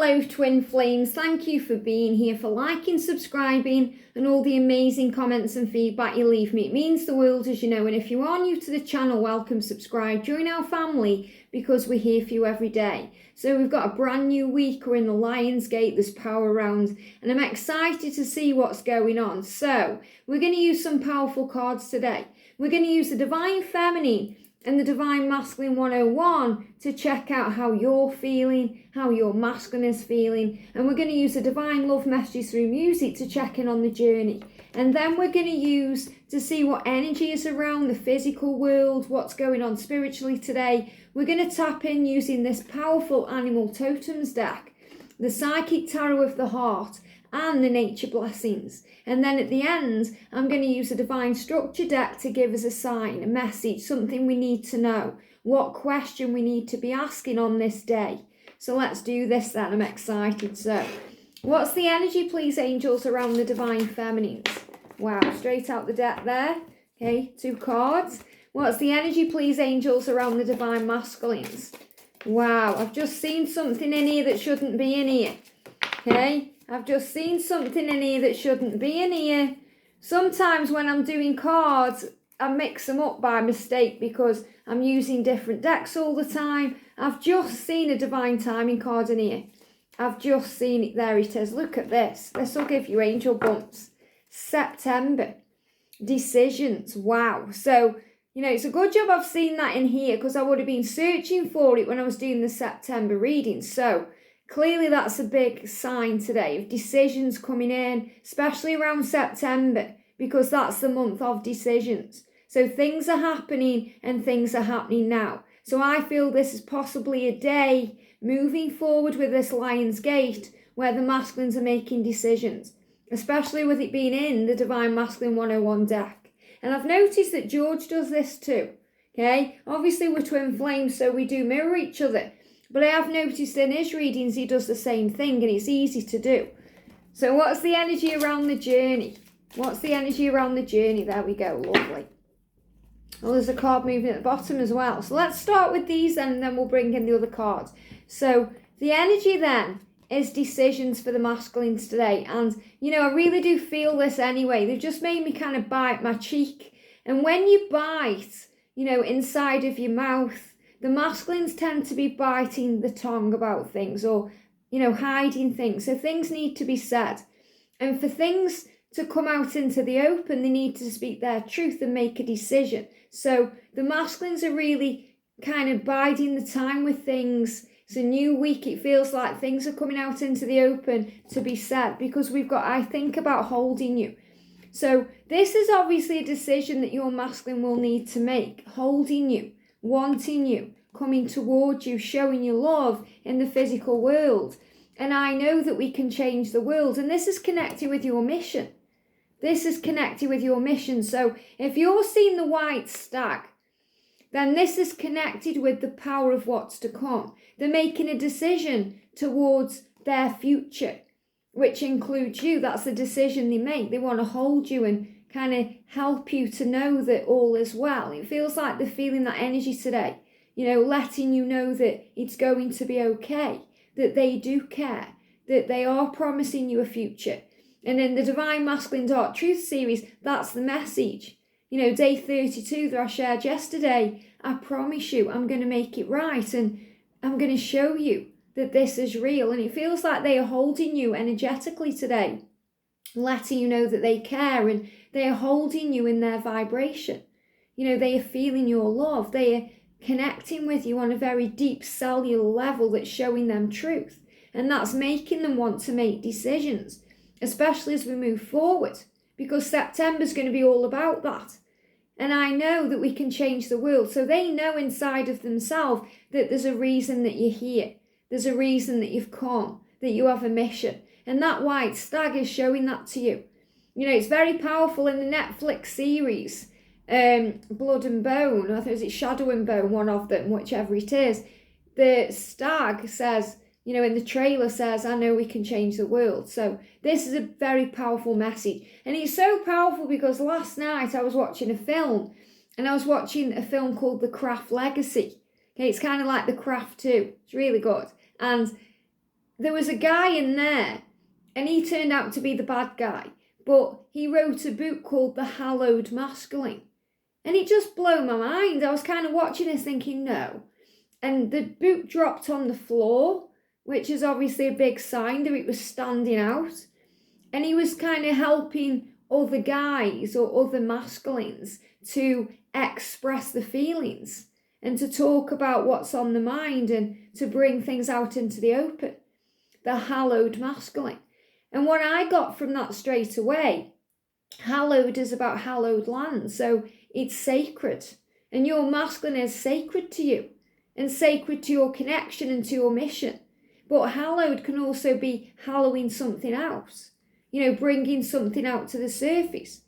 Hello twin flames, thank you for being here, for liking, subscribing and all the amazing comments and feedback you leave me. It means the world, as you know, and if you are new to the channel, welcome, subscribe, join our family because we're here for you every day. So we've got a brand new week, we're in the Lion's Gate, there's power around and I'm excited to see what's going on. So we're going to use some powerful cards today. We're going to use the Divine Feminine and the Divine Masculine 101 to check out how you're feeling, how your masculine is feeling. And we're going to use the Divine Love Messages through music to check in on the journey. And then we're going to use to see what energy is around the physical world, what's going on spiritually today. We're going to tap in using this powerful Animal Totems deck, the Psychic Tarot of the Heart, and the Nature Blessings. And then at the end, I'm going to use a Divine Structure deck to give us a sign, a message, something we need to know, what question we need to be asking on this day. So let's do this then, I'm excited. So, what's the energy, please, angels, around the Divine Feminines? Wow, straight out the deck there. Okay, 2 cards. What's the energy, please, angels, around the Divine Masculines? Wow, I've just seen something in here that shouldn't be in here. Okay, I've just seen something in here that shouldn't be in here. Sometimes when I'm doing cards, I mix them up by mistake because I'm using different decks all the time. I've just seen a Divine Timing card in here. I've just seen it. There it is. Look at this. This will give you angel bumps. September. Decisions. Wow. So, you know, it's a good job I've seen that in here because I would have been searching for it when I was doing the September reading. So, clearly that's a big sign today of decisions coming in, especially around September, because that's the month of decisions. So things are happening and things are happening now. So I feel this is possibly a day moving forward with this Lion's Gate where the masculines are making decisions, especially with it being in the Divine Masculine 101 deck. And I've noticed that George does this too. Okay, obviously we're twin flames, so we do mirror each other. But I have noticed in his readings he does the same thing and it's easy to do. So what's the energy around the journey? What's the energy around the journey? There we go, lovely. Well, there's a card moving at the bottom as well. So let's start with these and then we'll bring in the other cards. So the energy then is decisions for the masculines today. And, you know, I really do feel this anyway. They've just made me kind of bite my cheek. And when you bite, you know, inside of your mouth, the masculines tend to be biting the tongue about things or, you know, hiding things. So things need to be said. And for things to come out into the open, they need to speak their truth and make a decision. So the masculines are really kind of biding the time with things. It's a new week. It feels like things are coming out into the open to be said because we've got, I think, about holding you. So this is obviously a decision that your masculine will need to make, holding you, wanting you, coming towards you, showing you love in the physical world. And I know that we can change the world. And this is connected with your mission. This is connected with your mission. So if you're seeing the white stag, then this is connected with the power of what's to come. They're making a decision towards their future, which includes you. That's the decision they make. They want to hold you and kind of help you to know that all is well. It feels like they're feeling that energy today, you know, letting you know that it's going to be okay, that they do care, that they are promising you a future. And in the Divine Masculine Dark Truth series, that's the message. You know, day 32 that I shared yesterday, I promise you I'm going to make it right and I'm going to show you that this is real. And it feels like they are holding you energetically today, letting you know that they care and they are holding you in their vibration. You know, they are feeling your love. They are connecting with you on a very deep cellular level that's showing them truth. And that's making them want to make decisions, especially as we move forward, because September's going to be all about that. And I know that we can change the world. So they know inside of themselves that there's a reason that you're here. There's a reason that you've come, that you have a mission. And that white stag is showing that to you. You know, it's very powerful in the Netflix series, Blood and Bone. I think it's Shadow and Bone, one of them, whichever it is. The stag says, you know, in the trailer says, I know we can change the world. So this is a very powerful message. And it's so powerful because last night I was watching a film and I was watching a film called The Craft Legacy. Okay, it's kind of like The Craft 2. It's really good. And there was a guy in there and he turned out to be the bad guy, but he wrote a book called The Hallowed Masculine. And it just blew my mind. I was kind of watching this thinking, no. And the book dropped on the floor, which is obviously a big sign that it was standing out. And he was kind of helping other guys or other masculines to express the feelings and to talk about what's on the mind and to bring things out into the open. The hallowed masculine. And what I got from that straight away, hallowed is about hallowed land. So it's sacred. And your masculine is sacred to you and sacred to your connection and to your mission. But hallowed can also be hallowing something else. Bringing something out to the surface,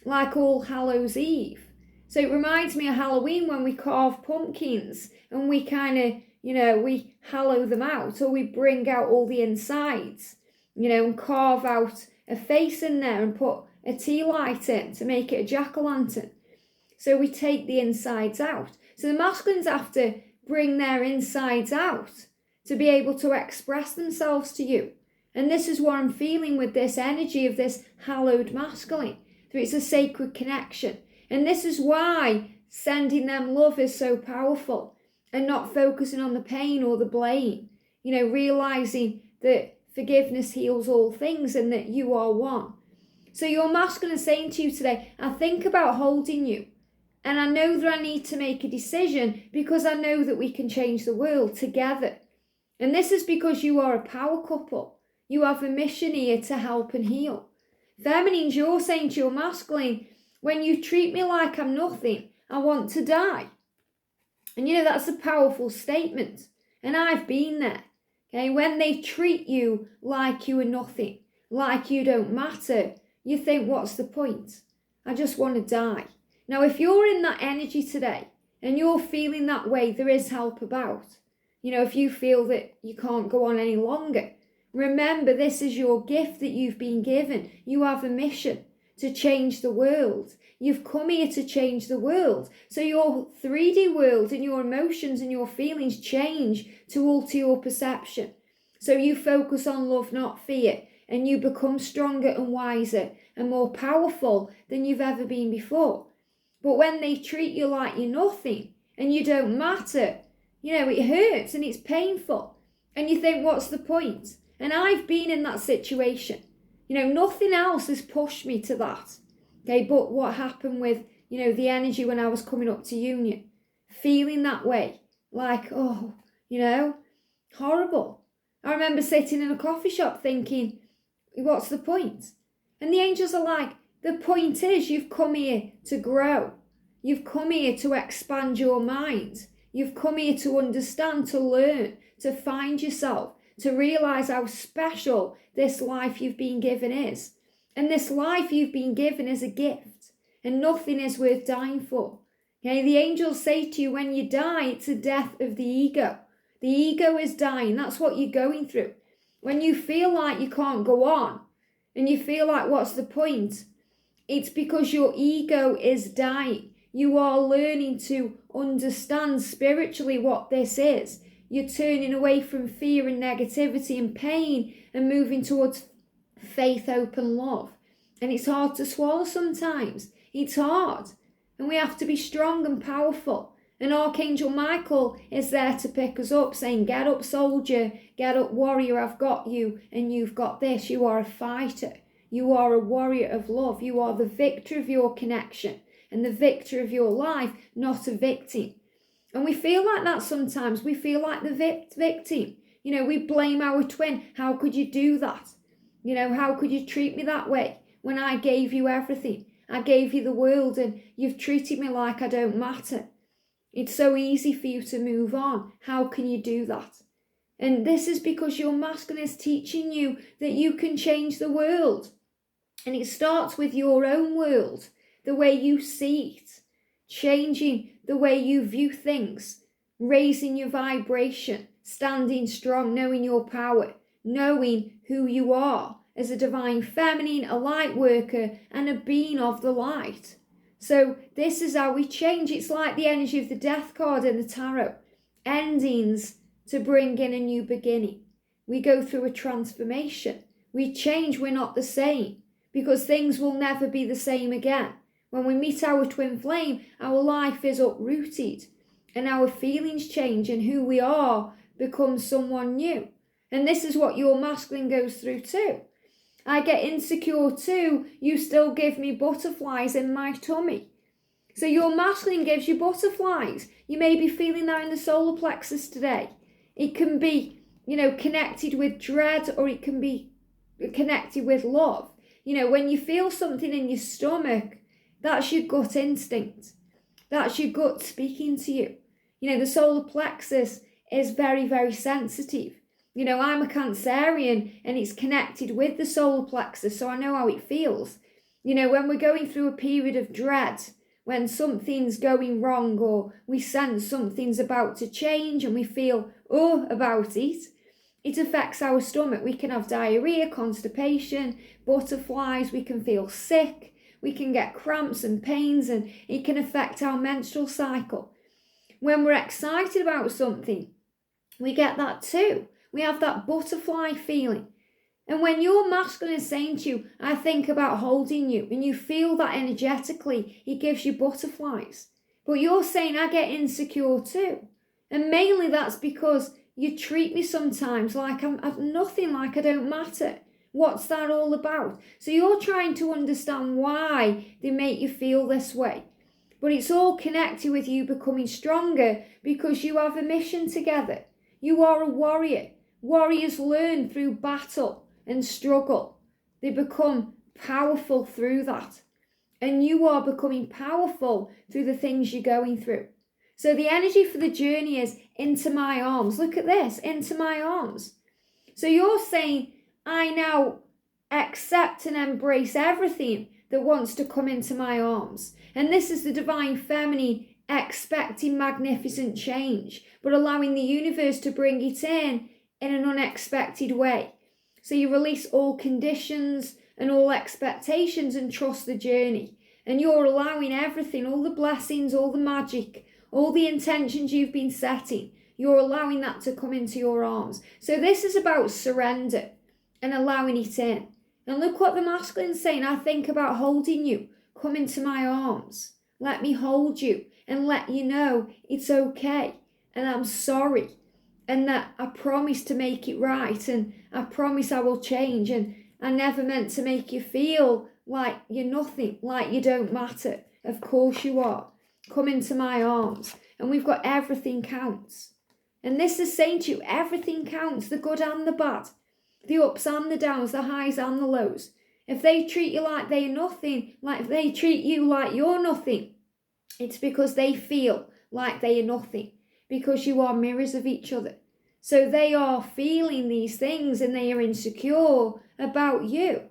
like All Hallows Eve. So it reminds me of Halloween when we carve pumpkins and we kind of, we hallow them out, or we bring out all the insides, and carve out a face in there and put a tea light in to make it a jack-o'-lantern. So we take the insides out. So the masculines have to bring their insides out to be able to express themselves to you. And this is what I'm feeling with this energy of this hallowed masculine. So it's a sacred connection. And this is why sending them love is so powerful and not focusing on the pain or the blame. Realizing that forgiveness heals all things and that you are one. So your masculine is saying to you today, I think about holding you. And I know that I need to make a decision because I know that we can change the world together. And this is because you are a power couple. You have a mission here to help and heal. Feminines, you're saying to your masculine, when you treat me like I'm nothing, I want to die. And that's a powerful statement. And I've been there. Okay, when they treat you like you are nothing, like you don't matter, you think, what's the point? I just want to die. Now, if you're in that energy today and you're feeling that way, there is help about. If you feel that you can't go on any longer, remember, this is your gift that you've been given. You have a mission to change the world. You've come here to change the world. So your 3D world and your emotions and your feelings change to alter your perception. So you focus on love, not fear, and you become stronger and wiser and more powerful than you've ever been before. But when they treat you like you're nothing and you don't matter, it hurts and it's painful. And you think, what's the point? And I've been in that situation. Nothing else has pushed me to that. Okay, but what happened with, the energy when I was coming up to union, feeling that way, like, horrible. I remember sitting in a coffee shop thinking, what's the point? And the angels are like, the point is you've come here to grow. You've come here to expand your mind. You've come here to understand, to learn, to find yourself, to realize how special this life you've been given is. And this life you've been given is a gift, and nothing is worth dying for. Okay, the angels say to you, when you die, it's a death of the ego. The ego is dying. That's what you're going through. When you feel like you can't go on, and you feel like, what's the point? It's because your ego is dying. You are learning to understand spiritually what this is. You're turning away from fear and negativity and pain and moving towards faith, hope and love. And it's hard to swallow sometimes. It's hard. And we have to be strong and powerful. And Archangel Michael is there to pick us up, saying, get up, soldier, get up, warrior, I've got you, and you've got this. You are a fighter. You are a warrior of love. You are the victor of your connection and the victor of your life, not a victim. And we feel like that sometimes. We feel like the victim. We blame our twin. How could you do that? How could you treat me that way when I gave you everything? I gave you the world and you've treated me like I don't matter. It's so easy for you to move on. How can you do that? And this is because your masculine is teaching you that you can change the world. And it starts with your own world, the way you see it, changing the way you view things, raising your vibration, standing strong, knowing your power, knowing who you are as a divine feminine, a light worker, and a being of the light. So this is how we change. It's like the energy of the death card in the tarot. Endings to bring in a new beginning. we go through a transformation. We change, we're not the same, because things will never be the same again. When we meet our twin flame, our life is uprooted and our feelings change and who we are becomes someone new. And this is what your masculine goes through too. I get insecure too, you still give me butterflies in my tummy. So your masculine gives you butterflies. You may be feeling that in the solar plexus today. It can be, connected with dread, or it can be connected with love. When you feel something in your stomach, that's your gut instinct. That's your gut speaking to you. The solar plexus is very, very sensitive. I'm a Cancerian and it's connected with the solar plexus, so I know how it feels. When we're going through a period of dread, when something's going wrong or we sense something's about to change and we feel about it, it affects our stomach. We can have diarrhea, constipation, butterflies, we can feel sick, we can get cramps and pains, and it can affect our menstrual cycle. When we're excited about something, we get that too. We have that butterfly feeling. And when your masculine is saying to you, I think about holding you, and you feel that energetically, it gives you butterflies. But you're saying, I get insecure too. And mainly that's because you treat me sometimes like I'm nothing, like I don't matter. What's that all about? So you're trying to understand why they make you feel this way. But it's all connected with you becoming stronger because you have a mission together. You are a warrior. Warriors learn through battle and struggle. They become powerful through that. And you are becoming powerful through the things you're going through. So the energy for the journey is into my arms. Look at this, into my arms. So you're saying, I now accept and embrace everything that wants to come into my arms. And this is the divine feminine expecting magnificent change, but allowing the universe to bring it in an unexpected way. So you release all conditions and all expectations and trust the journey. And you're allowing everything, all the blessings, all the magic, all the intentions you've been setting, you're allowing that to come into your arms. So this is about surrender and allowing it in. And look what the masculine's saying. I think about holding you. Come into my arms. Let me hold you and let you know it's okay. And I'm sorry. And that I promise to make it right. And I promise I will change. And I never meant to make you feel like you're nothing, like you don't matter. Of course you are. Come into my arms. And we've got everything counts. And this is saying to you, everything counts, the good and the bad, the ups and the downs, the highs and the lows. If they treat you like they're nothing, like if they treat you like you're nothing, it's because they feel like they are nothing, because you are mirrors of each other. So they are feeling these things and they are insecure about you.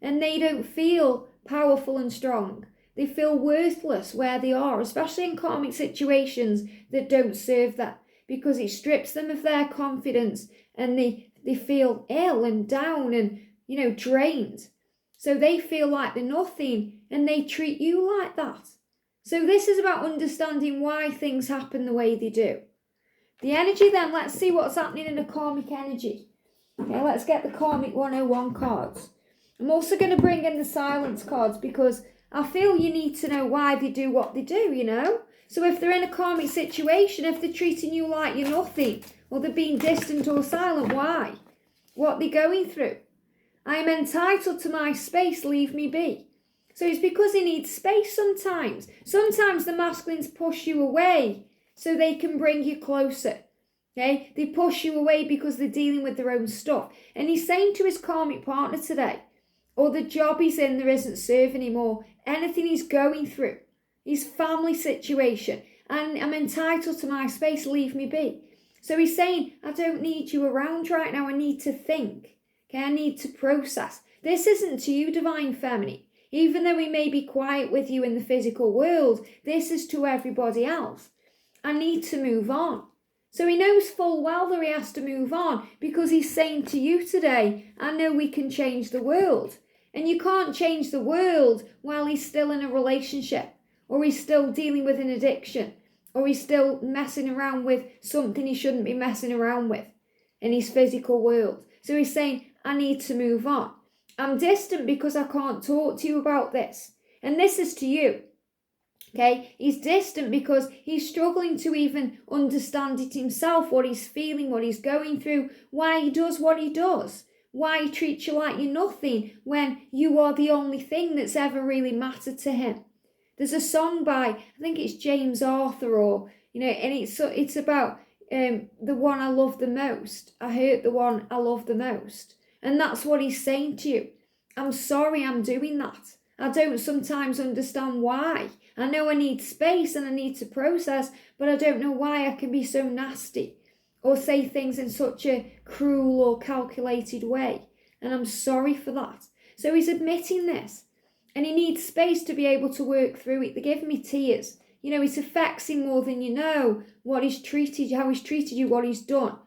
And they don't feel powerful and strong. They feel worthless where they are, especially in karmic situations that don't serve them, because it strips them of their confidence and they feel ill and down and, drained. So they feel like they're nothing and they treat you like that. So this is about understanding why things happen the way they do. The energy then, let's see what's happening in the karmic energy. Okay, let's get the karmic 101 cards. I'm also going to bring in the silence cards because I feel you need to know why they do what they do, So if they're in a karmic situation, if they're treating you like you're nothing, or they're being distant or silent, why? What they're going through. I am entitled to my space, leave me be. So it's because they need space sometimes. Sometimes the masculines push you away so they can bring you closer. Okay? They push you away because they're dealing with their own stuff. And he's saying to his karmic partner today, or the job he's in there isn't serving him, or anything he's going through, his family situation, and I'm entitled to my space, leave me be. So he's saying, I don't need you around right now, I need to think, okay, I need to process. This isn't to you, divine feminine. Even though we may be quiet with you in the physical world, this is to everybody else. I need to move on. So he knows full well that he has to move on because he's saying to you today, I know we can change the world. And you can't change the world while he's still in a relationship, or he's still dealing with an addiction, or he's still messing around with something he shouldn't be messing around with. in his physical world. So he's saying, I need to move on. I'm distant because I can't talk to you about this. And this is to you. Okay, he's distant because he's struggling to even understand it himself, what he's feeling, what he's going through, why he does what he does, why he treats you like you're nothing when you are the only thing that's ever really mattered to him. There's a song by, I think it's James Arthur, or, and it's about the one I love the most. I hurt the one I love the most. And that's what he's saying to you. I'm sorry I'm doing that. I don't sometimes understand why. I know I need space and I need to process, but I don't know why I can be so nasty or say things in such a cruel or calculated way. And I'm sorry for that. So he's admitting this. And he needs space to be able to work through it. They're giving me tears. It affects him more than you know, what he's treated you, how he's treated you, what he's done.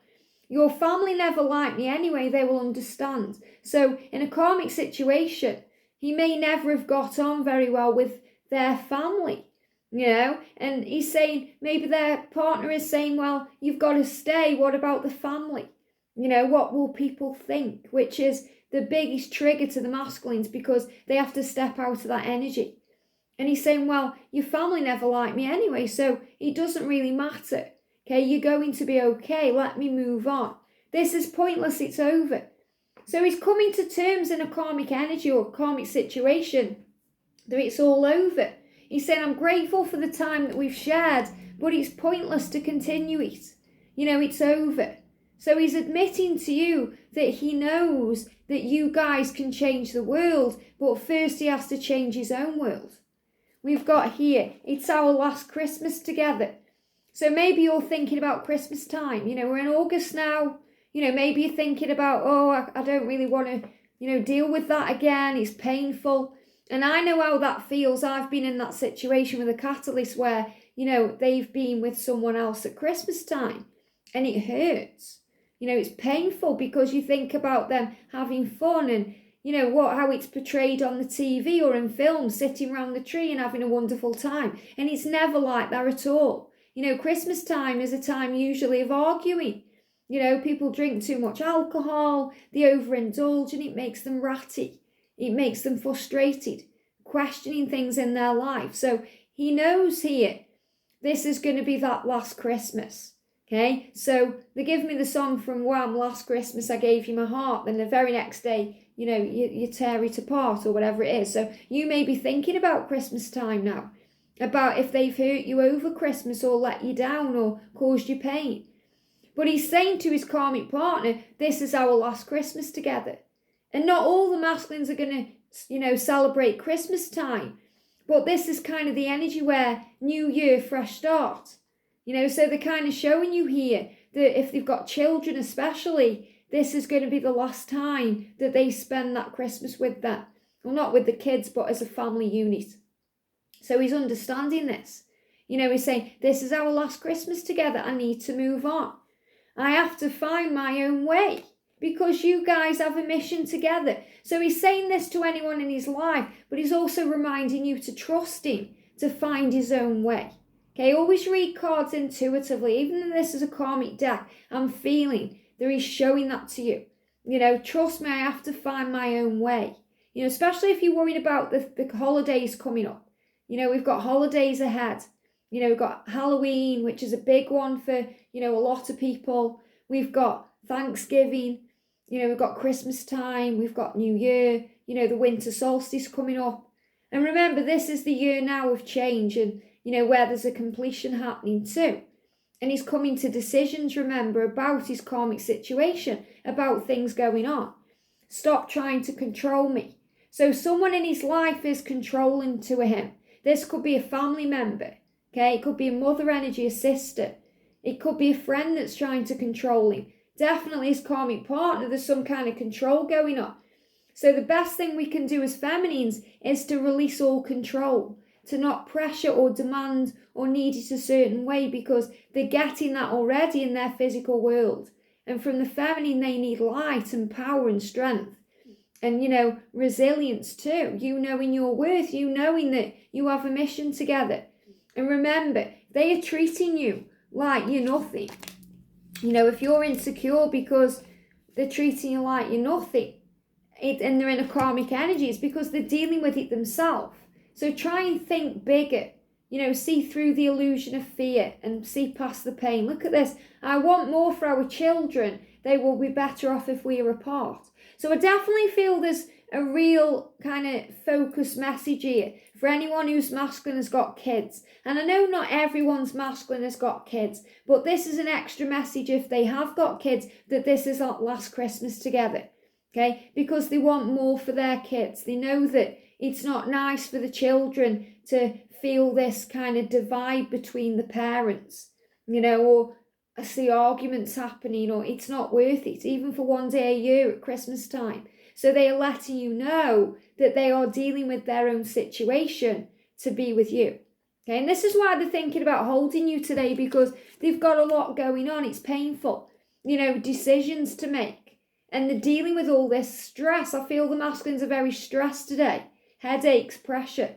Your family never liked me anyway, they will understand. So in a karmic situation, he may never have got on very well with their family, and he's saying, maybe their partner is saying, well, you've got to stay. What about the family? What will people think? Which is the biggest trigger to the masculines, because they have to step out of that energy. And he's saying, well, your family never liked me anyway, so it doesn't really matter. Okay, you're going to be okay. Let me move on. This is pointless. It's over. So he's coming to terms in a karmic energy or karmic situation that it's all over. He's saying, I'm grateful for the time that we've shared, but it's pointless to continue it. It's over. So he's admitting to you that he knows that you guys can change the world, but first he has to change his own world. We've got here, it's our last Christmas together. So maybe you're thinking about Christmas time. We're in August now. Maybe you're thinking about, I don't really want to, deal with that again. It's painful. And I know how that feels. I've been in that situation with a catalyst where, they've been with someone else at Christmas time. And it hurts. It's painful because you think about them having fun and, how it's portrayed on the TV or in films, sitting around the tree and having a wonderful time. And it's never like that at all. Christmas time is a time usually of arguing. People drink too much alcohol, they overindulge, and it makes them ratty. It makes them frustrated, questioning things in their life. So he knows here, this is going to be that last Christmas. Okay, so they give me the song from Wham, Last Christmas I Gave You My Heart. Then the very next day, you tear it apart or whatever it is. So you may be thinking about Christmas time now, about if they've hurt you over Christmas or let you down or caused you pain. But he's saying to his karmic partner, this is our last Christmas together. And not all the masculines are going to, celebrate Christmas time. But this is kind of the energy where New Year, fresh start. So they're kind of showing you here that if they've got children especially, this is going to be the last time that they spend that Christmas with them. Well, not with the kids, but as a family unit. So he's understanding this. He's saying, this is our last Christmas together. I need to move on. I have to find my own way because you guys have a mission together. So he's saying this to anyone in his life, but he's also reminding you to trust him, to find his own way. Okay, always read cards intuitively. Even though this is a karmic deck, I'm feeling that he's showing that to you. Trust me, I have to find my own way. Especially if you're worried about the holidays coming up. We've got holidays ahead. We've got Halloween, which is a big one for, a lot of people. We've got Thanksgiving. We've got Christmas time. We've got New Year. The winter solstice coming up. And remember, this is the year now of change and, where there's a completion happening too. And he's coming to decisions, remember, about his karmic situation, about things going on. Stop trying to control me. So someone in his life is controlling to him. This could be a family member. Okay, it could be a mother energy, a sister. It could be a friend that's trying to control him. Definitely his karmic partner, there's some kind of control going on. So the best thing we can do as feminines is to release all control, to not pressure or demand or need it a certain way because they're getting that already in their physical world. And from the feminine, they need light and power and strength. And, resilience too. Knowing your worth, knowing that you have a mission together. And remember, they are treating you like you're nothing. if you're insecure because they're treating you like you're nothing, and they're in a karmic energy, it's because they're dealing with it themselves. So try and think bigger. See through the illusion of fear and see past the pain. Look at this. I want more for our children. They will be better off if we are apart. So I definitely feel there's a real kind of focused message here for anyone who's masculine has got kids. And I know not everyone's masculine has got kids, but this is an extra message if they have got kids, that this is our last Christmas together. Okay? Because they want more for their kids. They know that it's not nice for the children to feel this kind of divide between the parents, or see arguments happening, or it's not worth it, even for one day a year at Christmas time. So they are letting you know that they are dealing with their own situation to be with you. Okay, and this is why they're thinking about holding you today, because they've got a lot going on. It's painful, decisions to make. And they're dealing with all this stress. I feel the masculines are very stressed today. Headaches, pressure.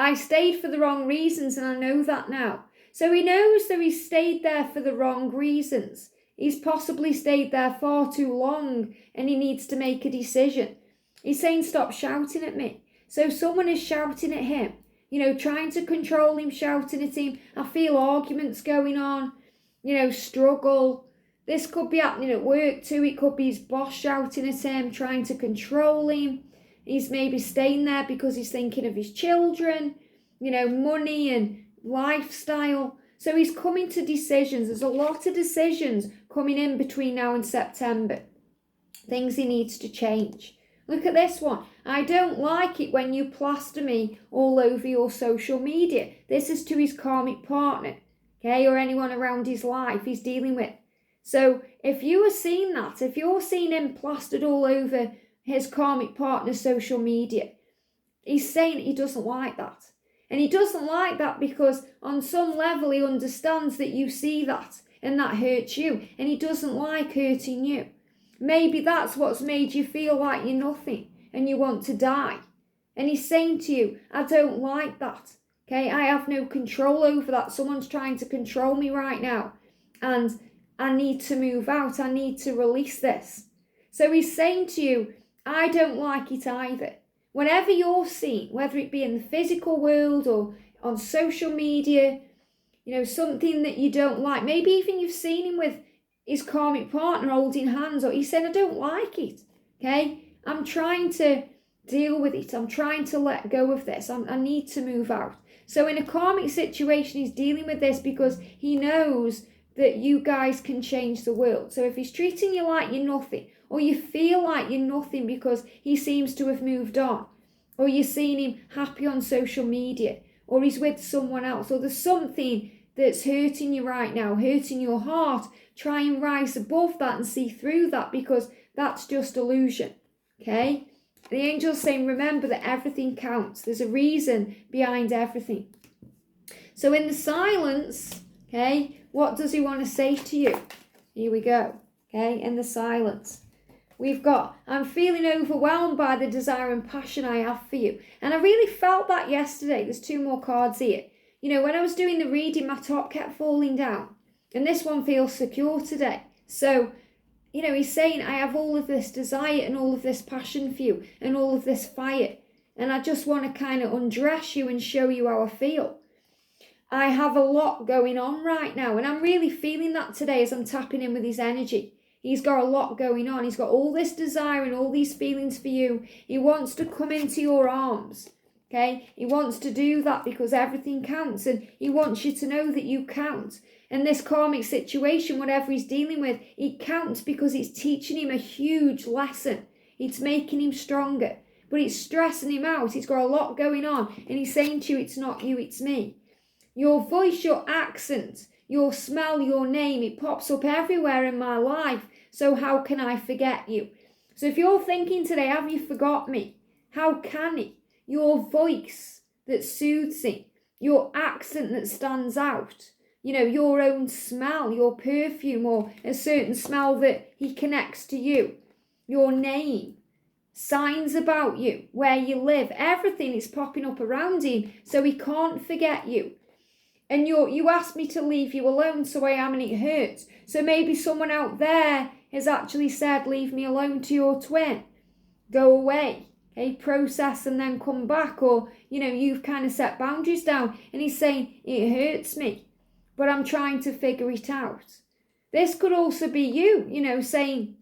I stayed for the wrong reasons, and I know that now. So he knows that he's stayed there for the wrong reasons. He's possibly stayed there far too long, and he needs to make a decision. He's saying, stop shouting at me. So someone is shouting at him, trying to control him, shouting at him. I feel arguments going on, struggle. This could be happening at work too. It could be his boss shouting at him, trying to control him. He's maybe staying there because he's thinking of his children, money and lifestyle. So he's coming to decisions. There's a lot of decisions coming in between now and September. Things he needs to change. Look at this one. I don't like it when you plaster me all over your social media. This is to his karmic partner, okay, or anyone around his life he's dealing with. So if you are seeing that, if you're seeing him plastered all over his karmic partner's social media, he's saying he doesn't like that. And he doesn't like that because on some level he understands that you see that and that hurts you. And he doesn't like hurting you. Maybe that's what's made you feel like you're nothing and you want to die. And he's saying to you, I don't like that. Okay, I have no control over that. Someone's trying to control me right now. And I need to move out. I need to release this. So he's saying to you, I don't like it either. Whenever you're seen, whether it be in the physical world or on social media, something that you don't like, maybe even you've seen him with his karmic partner holding hands, or he's saying, I don't like it, okay? I'm trying to deal with it. I'm trying to let go of this. I need to move out. So in a karmic situation, he's dealing with this because he knows that you guys can change the world. So if he's treating you like you're nothing, or you feel like you're nothing because he seems to have moved on, or you're seeing him happy on social media, or he's with someone else, or there's something that's hurting you right now, hurting your heart, try and rise above that and see through that, because that's just illusion, okay? The angel's saying, remember that everything counts. There's a reason behind everything. So in the silence, okay, what does he want to say to you? Here we go, okay, in the silence. We've got, I'm feeling overwhelmed by the desire and passion I have for you. And I really felt that yesterday. There's 2 more cards here. When I was doing the reading, my top kept falling down. And this one feels secure today. So, he's saying, I have all of this desire and all of this passion for you and all of this fire. And I just want to kind of undress you and show you how I feel. I have a lot going on right now. And I'm really feeling that today as I'm tapping in with his energy. He's got a lot going on. He's got all this desire and all these feelings for you. He wants to come into your arms, okay? He wants to do that because everything counts, and he wants you to know that you count. And this karmic situation, whatever he's dealing with, it counts because it's teaching him a huge lesson. It's making him stronger, but it's stressing him out. He's got a lot going on, and he's saying to you, it's not you, it's me. Your voice, your accent, your smell, your name, it pops up everywhere in my life. So how can I forget you? So if you're thinking today, have you forgot me? How can he? Your voice that soothes him, your accent that stands out, your own smell, your perfume, or a certain smell that he connects to you, your name, signs about you, where you live, everything is popping up around him, so he can't forget you. And you asked me to leave you alone, so I am, and it hurts. So maybe someone out there has actually said, leave me alone to your twin. Go away. Okay, process and then come back. Or, you've kind of set boundaries down. And he's saying, it hurts me, but I'm trying to figure it out. This could also be you, saying,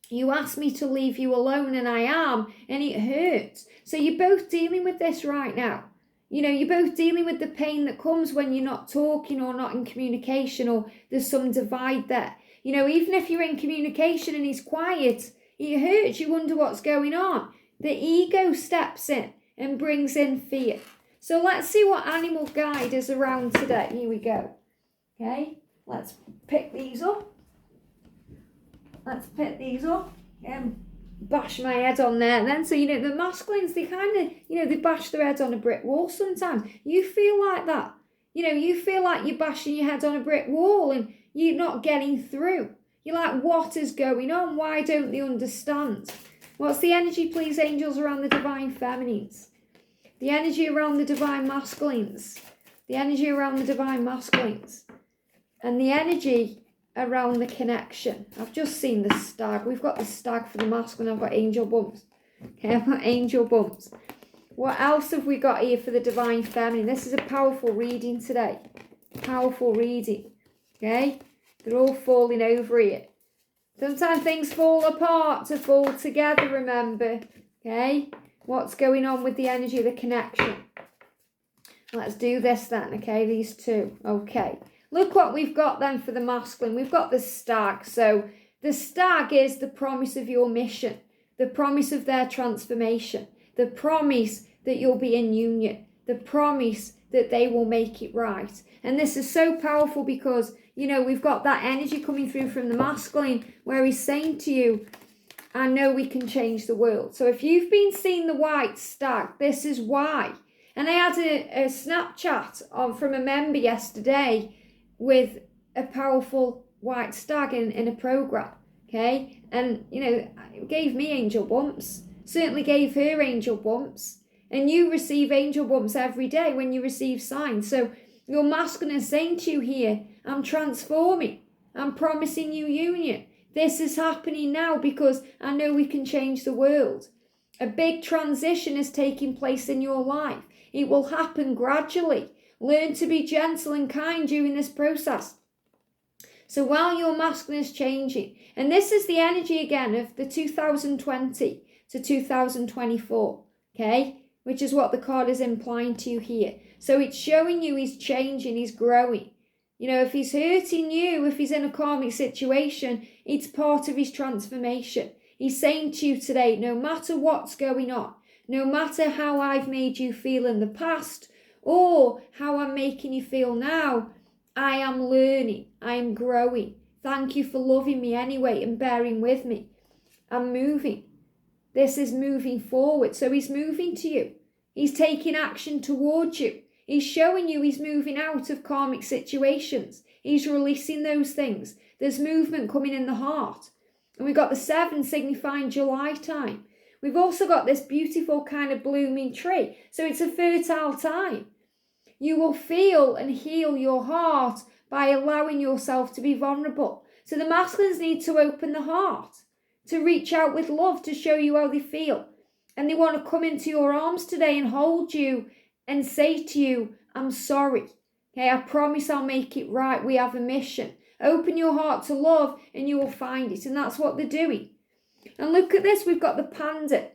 you asked me to leave you alone and I am, and it hurts. So you're both dealing with this right now. You're both dealing with the pain that comes when you're not talking or not in communication, or there's some divide there. Even if you're in communication and he's quiet, it hurts. You wonder what's going on. The ego steps in and brings in fear. So let's see what animal guide is around today. Here we go. Okay, let's pick these up. Bash my head on there then. So, the masculines, they kind of, they bash their head on a brick wall sometimes. You feel like that. You feel like you're bashing your head on a brick wall and you're not getting through. You're like, what is going on? Why don't they understand? What's the energy, please, angels, around the divine feminines? The energy around the divine masculines. The energy around the divine masculines. And the energy around the connection. I've just seen the stag. We've got the stag for the masculine. I've got angel bumps. Okay, I've got angel bumps. What else have we got here for the divine feminine? This is a powerful reading today. Powerful reading. Okay? They're all falling over here. Sometimes things fall apart to fall together, remember. Okay? What's going on with the energy of the connection? Let's do this then, okay? These two. Okay. Look what we've got then for the masculine. We've got the stag. So the stag is the promise of your mission, the promise of their transformation, the promise that you'll be in union, the promise that they will make it right. And this is so powerful because, we've got that energy coming through from the masculine where he's saying to you, I know we can change the world. So if you've been seeing the white stag, this is why. And I had a Snapchat from a member yesterday with a powerful white stag in a program, okay? And, it gave me angel bumps, certainly gave her angel bumps. And you receive angel bumps every day when you receive signs. So your masculine is saying to you here, I'm transforming. I'm promising you union. This is happening now because I know we can change the world. A big transition is taking place in your life. It will happen gradually. Learn to be gentle and kind during this process. So while your masculine is changing, and this is the energy again of the 2020 to 2024, okay? Which is what the card is implying to you here. So it's showing you he's changing, he's growing. If he's hurting you, if he's in a karmic situation, it's part of his transformation. He's saying to you today, no matter what's going on, no matter how I've made you feel in the past, or how I'm making you feel now, I am learning, I'm growing. Thank you for loving me anyway and bearing with me. I'm moving. This is moving forward. So he's moving to you. He's taking action towards you. He's showing you he's moving out of karmic situations. He's releasing those things. There's movement coming in the heart. And we've got the 7 signifying July time. We've also got this beautiful kind of blooming tree. So it's a fertile time. You will feel and heal your heart by allowing yourself to be vulnerable. So the masculines need to open the heart, to reach out with love, to show you how they feel. And they want to come into your arms today and hold you and say to you, I'm sorry. Okay, I promise I'll make it right. We have a mission. Open your heart to love and you will find it. And that's what they're doing. And look at this. We've got the panda.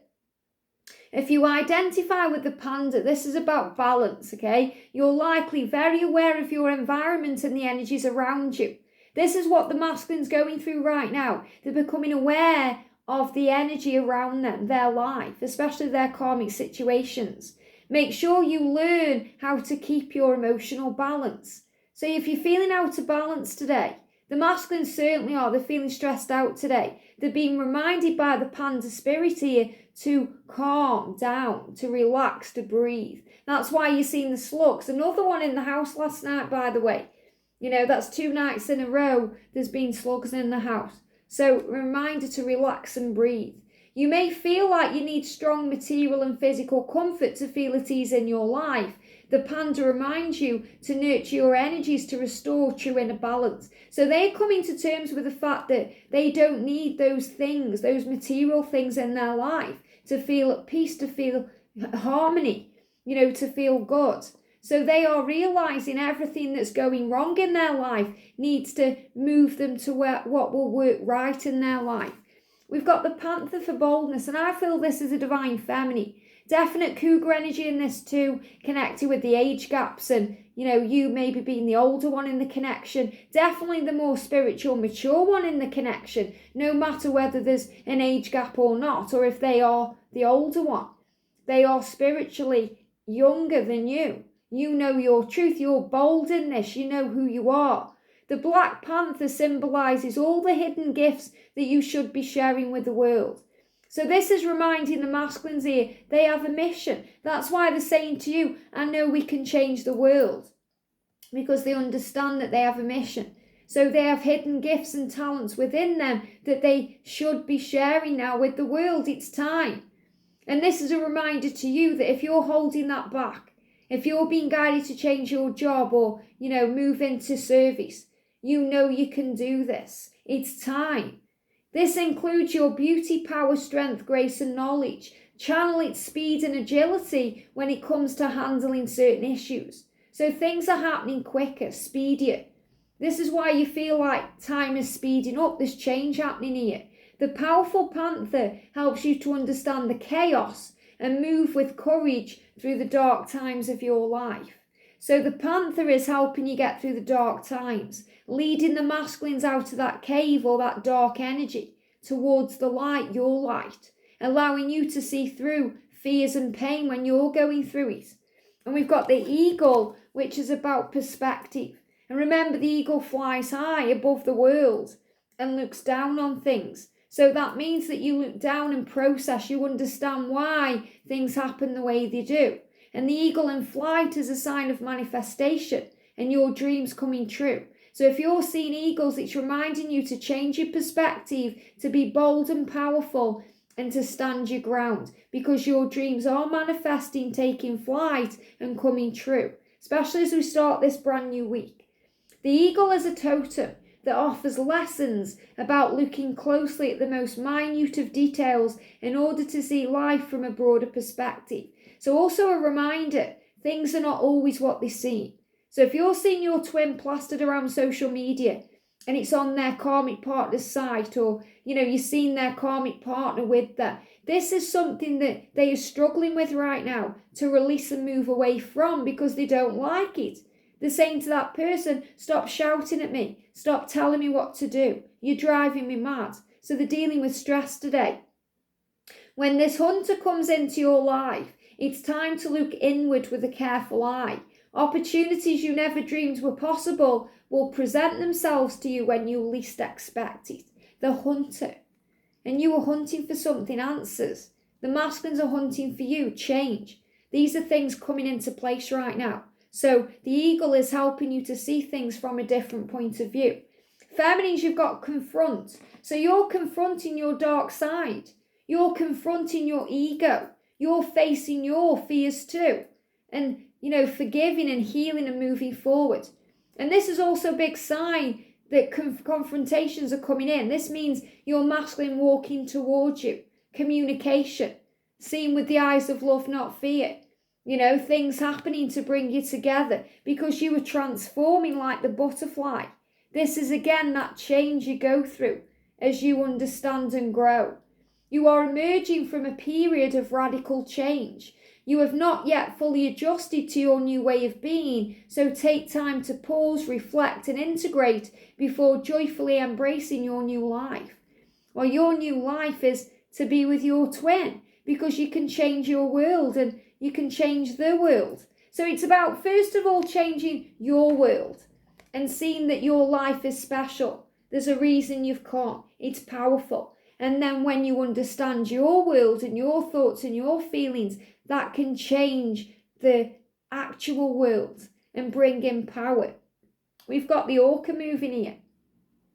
If you identify with the panda, this is about balance, okay? You're likely very aware of your environment and the energies around you. This is what the masculine's going through right now. They're becoming aware of the energy around them, their life, especially their karmic situations. Make sure you learn how to keep your emotional balance. So if you're feeling out of balance today, the masculines certainly are. They're feeling stressed out today. They're being reminded by the panda spirit here to calm down, to relax, to breathe. That's why you're seeing the slugs. Another one in the house last night, by the way. That's 2 nights in a row there's been slugs in the house. So a reminder to relax and breathe. You may feel like you need strong material and physical comfort to feel at ease in your life. The Panda reminds you to nurture your energies to restore true inner balance. So they're coming to terms with the fact that they don't need those things, those material things in their life to feel at peace, to feel harmony, to feel good. So they are realizing everything that's going wrong in their life needs to move them to what will work right in their life. We've got the Panther for boldness, and I feel this is a divine feminine. Definite cougar energy in this too, connected with the age gaps and, you maybe being the older one in the connection. Definitely the more spiritual, mature one in the connection, no matter whether there's an age gap or not, or if they are the older one. They are spiritually younger than you. You know your truth. You're bold in this. You know who you are. The Black Panther symbolizes all the hidden gifts that you should be sharing with the world. So this is reminding the masculines here, they have a mission. That's why they're saying to you, I know we can change the world. Because they understand that they have a mission. So they have hidden gifts and talents within them that they should be sharing now with the world. It's time. And this is a reminder to you that if you're holding that back, if you're being guided to change your job or, move into service, you can do this. It's time. This includes your beauty, power, strength, grace and knowledge. Channel its speed and agility when it comes to handling certain issues. So things are happening quicker, speedier. This is why you feel like time is speeding up. There's change happening here. The powerful Panther helps you to understand the chaos and move with courage through the dark times of your life. So the Panther is helping you get through the dark times, leading the masculines out of that cave or that dark energy towards the light, your light, allowing you to see through fears and pain when you're going through it. And we've got the eagle, which is about perspective. And remember, the eagle flies high above the world and looks down on things. So that means that you look down and process, you understand why things happen the way they do. And the eagle in flight is a sign of manifestation and your dreams coming true. So if you're seeing eagles, it's reminding you to change your perspective, to be bold and powerful, and to stand your ground, because your dreams are manifesting, taking flight and coming true, especially as we start this brand new week. The eagle is a totem that offers lessons about looking closely at the most minute of details in order to see life from a broader perspective. So also a reminder, things are not always what they seem. So if you're seeing your twin plastered around social media and it's on their karmic partner's site, or, you're seeing their karmic partner with that, this is something that they are struggling with right now to release and move away from because they don't like it. They're saying to that person, stop shouting at me. Stop telling me what to do. You're driving me mad. So they're dealing with stress today. When this hunter comes into your life, it's time to look inward with a careful eye. Opportunities you never dreamed were possible will present themselves to you when you least expect it. The hunter. And you are hunting for something, answers. The masculines are hunting for you, change. These are things coming into place right now. So the eagle is helping you to see things from a different point of view. Feminines, you've got confront. So you're confronting your dark side. You're confronting your ego. You're facing your fears too. And, forgiving and healing and moving forward. And this is also a big sign that confrontations are coming in. This means your masculine walking towards you. Communication. Seeing with the eyes of love, not fear. Things happening to bring you together because you are transforming like the butterfly. This is again that change you go through as you understand and grow. You are emerging from a period of radical change. You have not yet fully adjusted to your new way of being, so take time to pause, reflect and integrate before joyfully embracing your new life. Well, your new life is to be with your twin, because you can change your world and you can change the world. So it's about, first of all, changing your world and seeing that your life is special. There's a reason you've come. It's powerful. And then when you understand your world and your thoughts and your feelings, that can change the actual world and bring in power. We've got the orca moving here.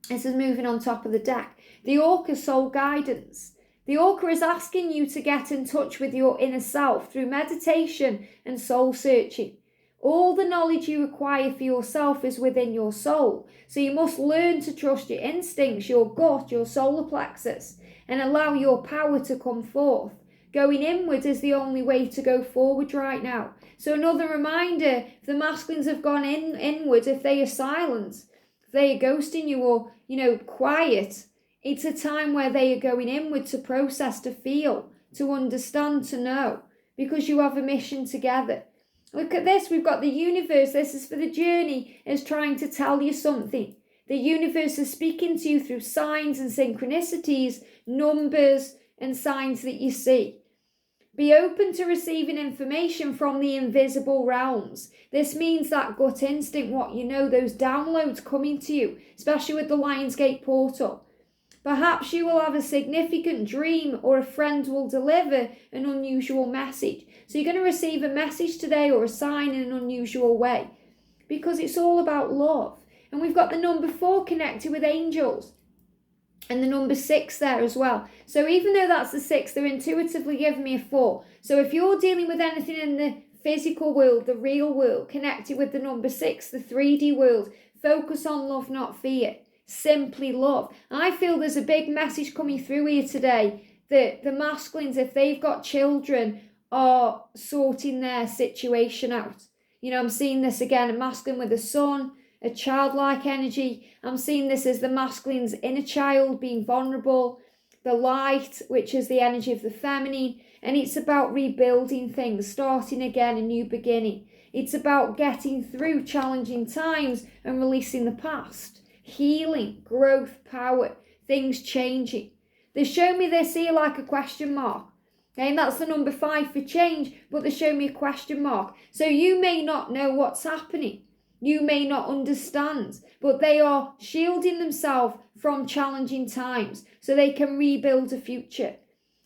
This is moving on top of the deck. The orca soul guidance. The Orca is asking you to get in touch with your inner self through meditation and soul searching. All the knowledge you require for yourself is within your soul. So you must learn to trust your instincts, your gut, your solar plexus, and allow your power to come forth. Going inward is the only way to go forward right now. So another reminder, if the masculines have gone inward, if they are silent, if they are ghosting you or, quiet, it's a time where they are going inward to process, to feel, to understand, to know, because you have a mission together. Look at this, we've got the universe, this is for the journey, is trying to tell you something. The universe is speaking to you through signs and synchronicities, numbers and signs that you see. Be open to receiving information from the invisible realms. This means that gut instinct, what you know, those downloads coming to you, especially with the Lionsgate portal. Perhaps you will have a significant dream or a friend will deliver an unusual message. So you're going to receive a message today or a sign in an unusual way because it's all about love. And we've got the number 4 connected with angels and the number 6 there as well. So even though that's the 6, they're intuitively giving me a 4. So if you're dealing with anything in the physical world, the real world, connected with the number 6, the 3D world, focus on love, not fear. Simply love. I feel there's a big message coming through here today that the masculines, if they've got children, are sorting their situation out. I'm seeing this again, a masculine with a son, a childlike energy. I'm seeing this as the masculine's inner child being vulnerable, the light, which is the energy of the feminine, and it's about rebuilding things, starting again, a new beginning. It's about getting through challenging times and releasing the past. Healing, growth, power, things changing. They show me this here like a question mark. Okay, and that's the number 5 for change, but they show me a question mark. So you may not know what's happening. You may not understand, but they are shielding themselves from challenging times so they can rebuild a future.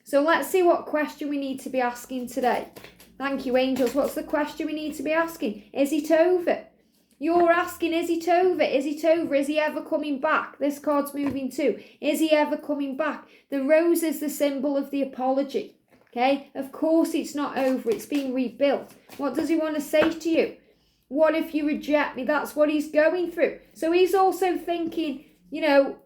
So let's see what question we need to be asking today. Thank you, angels. What's the question we need to be asking? Is it over? You're asking, is it over? Is it over? Is he ever coming back? This card's moving too. Is he ever coming back? The rose is the symbol of the apology. Okay? Of course it's not over. It's being rebuilt. What does he want to say to you? What if you reject me? That's what he's going through. So he's also thinking,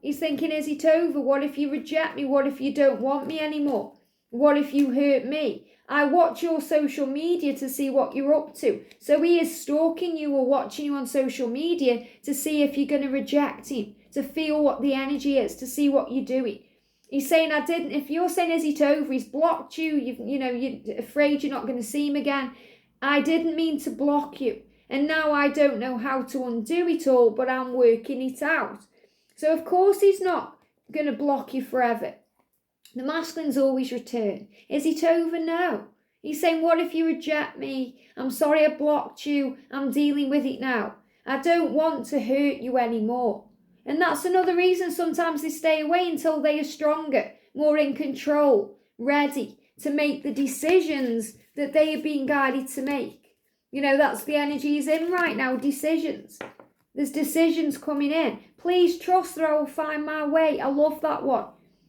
he's thinking, is it over? What if you reject me? What if you don't want me anymore? What if you hurt me? I watch your social media to see what you're up to. So he is stalking you or watching you on social media to see if you're going to reject him, to feel what the energy is, to see what you're doing. He's saying, if you're saying, is it over? He's blocked you. You're afraid you're not going to see him again. I didn't mean to block you. And now I don't know how to undo it all, but I'm working it out. So of course he's not going to block you forever. The masculines always return. Is it over? No. He's saying, what if you reject me? I'm sorry I blocked you. I'm dealing with it now. I don't want to hurt you anymore. And that's another reason sometimes they stay away until they are stronger, more in control, ready to make the decisions that they are being guided to make. That's the energy he's in right now, decisions. There's decisions coming in. Please trust that I will find my way. I love that one.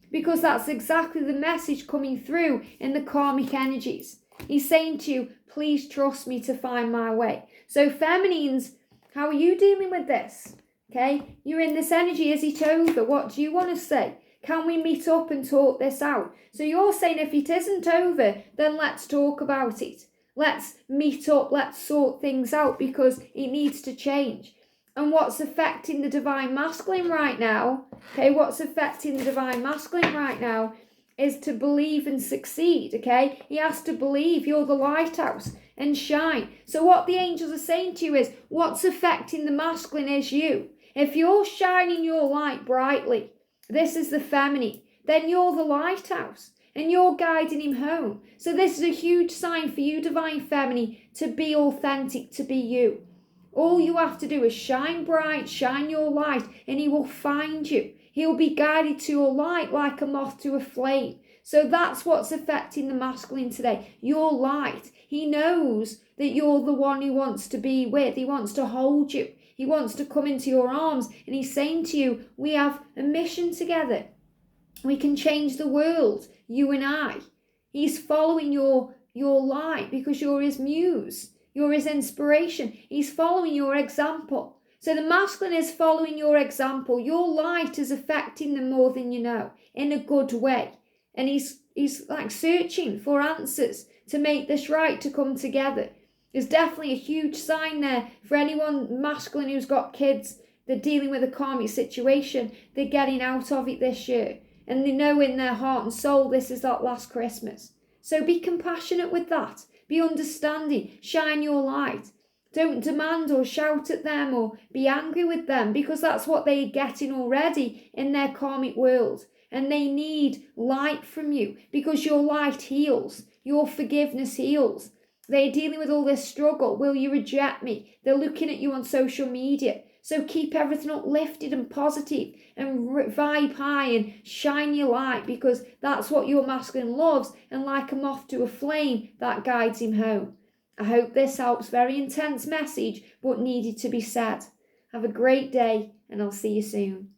Because that's exactly the message coming through in the karmic energies. He's saying to you, please trust me to find my way. So feminines, how are you dealing with this? Okay, you're in this energy. Is it over? What do you want to say? Can we meet up and talk this out? So you're saying if it isn't over, then let's talk about it. Let's meet up. Let's sort things out because it needs to change. And what's affecting the divine masculine right now, okay, what's affecting the divine masculine right now is to believe and succeed, okay? He has to believe you're the lighthouse and shine. So what the angels are saying to you is, what's affecting the masculine is you. If you're shining your light brightly, this is the feminine, then you're the lighthouse and you're guiding him home. So this is a huge sign for you, divine feminine, to be authentic, to be you. All you have to do is shine bright, shine your light, and he will find you. He'll be guided to your light like a moth to a flame. So that's what's affecting the masculine today. Your light. He knows that you're the one he wants to be with. He wants to hold you. He wants to come into your arms. And he's saying to you, we have a mission together. We can change the world. you and I. He's following your light because you're his muse. You're his inspiration. He's following your example. So the masculine is following your example. Your light is affecting them more than you know, in a good way. And he's like searching for answers to make this right, to come together. There's definitely a huge sign there for anyone masculine who's got kids. They're dealing with a karmic situation. They're getting out of it this year. And they know in their heart and soul this is that last Christmas. So be compassionate with that. Be understanding. Shine your light. Don't demand or shout at them or be angry with them, because that's what they're getting already in their karmic world. And they need light from you because your light heals. Your forgiveness heals. They're dealing with all this struggle. Will you reject me? They're looking at you on social media. So keep everything uplifted and positive and vibe high and shine your light, because that's what your masculine loves. And like a moth to a flame, that guides him home. I hope this helps. Very intense message, but needed to be said. Have a great day, and I'll see you soon.